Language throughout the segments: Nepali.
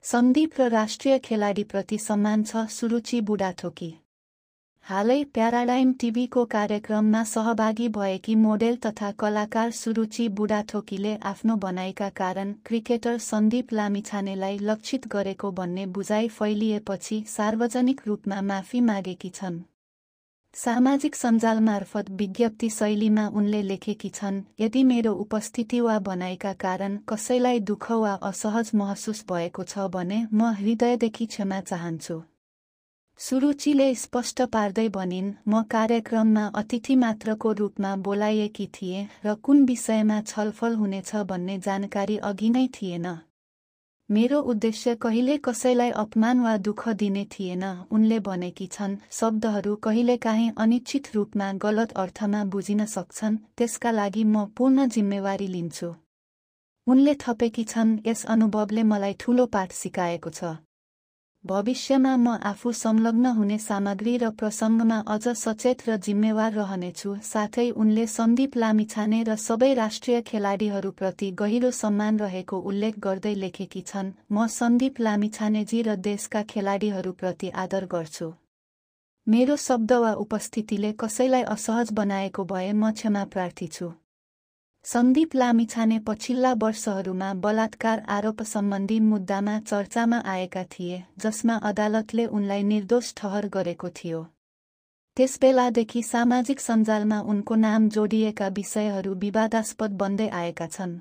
सन्दीप र राष्ट्रिय खेलाडीप्रति सम्मान छ सुरुचि बुढाथोकी। हालै प्याराडाइम टिभीको कार्यक्रममा सहभागी भएकी मोडेल तथा कलाकार सुरुचि बुढाथोकीले आफ्नो भनाइका कारण क्रिकेटर सन्दीप लामिछानेलाई लक्षित गरेको भन्ने बुझाइ फैलिएपछि सार्वजनिक रूपमा माफी मागेकी छन्। सामाजिक सञ्जाल मार्फत विज्ञप्ति शैलीमा उनले लेखेकी छन्, यदि मेरो उपस्थिति वा भनाइका कारण कसैलाई दुःख वा असहज महसुस भएको छ भने म हृदयदेखि क्षमा चाहन्छु। सुरुचिले स्पष्ट पार्दै भनिन्, म कार्यक्रममा अतिथि मात्रको रूपमा बोलाइएकी थिएँ र कुन विषयमा छलफल हुनेछ भन्ने जानकारी अघि नै थिएन। मेरो उद्देश्य कहिले कसैलाई अपमान वा दुःख दिने थिएन, उनले भनेकी छन्। शब्दहरू कहिलेकाहीँ अनिश्चित रूपमा गलत अर्थमा बुझिन सक्छन्, त्यसका लागि म पूर्ण जिम्मेवारी लिन्छु। उनले थपेकी छन्, यस अनुभवले मलाई ठूलो पाठ सिकाएको छ। भविष्यमा म आफू संलग्न हुने सामग्री र प्रसङ्गमा अझ सचेत र जिम्मेवार रहनेछु। साथै उनले सन्दीप लामिछाने र सबै राष्ट्रिय खेलाडीहरूप्रति गहिरो सम्मान रहेको उल्लेख गर्दै लेखेकी छन्, म सन्दीप लामिछानेजी र देशका खेलाडीहरूप्रति आदर गर्छु। मेरो शब्द वा उपस्थितिले कसैलाई असहज बनाएको भए म क्षमा प्रार्थी छु। सन्दीप लामिछाने पछिल्ला वर्षहरूमा बलात्कार आरोप सम्बन्धी मुद्दामा चर्चामा आएका थिए, जसमा अदालतले उनलाई निर्दोष ठहर गरेको थियो। त्यसबेलादेखि सामाजिक सञ्जालमा उनको नाम जोडिएका विषयहरू विवादास्पद बन्दै आएका छन्।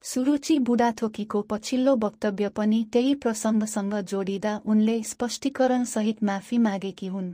सुरुचि बुढाथोकीको पछिल्लो वक्तव्य पनि त्यही प्रसङ्गसँग जोडिँदा उनले स्पष्टीकरणसहित माफी मागेकी हुन्।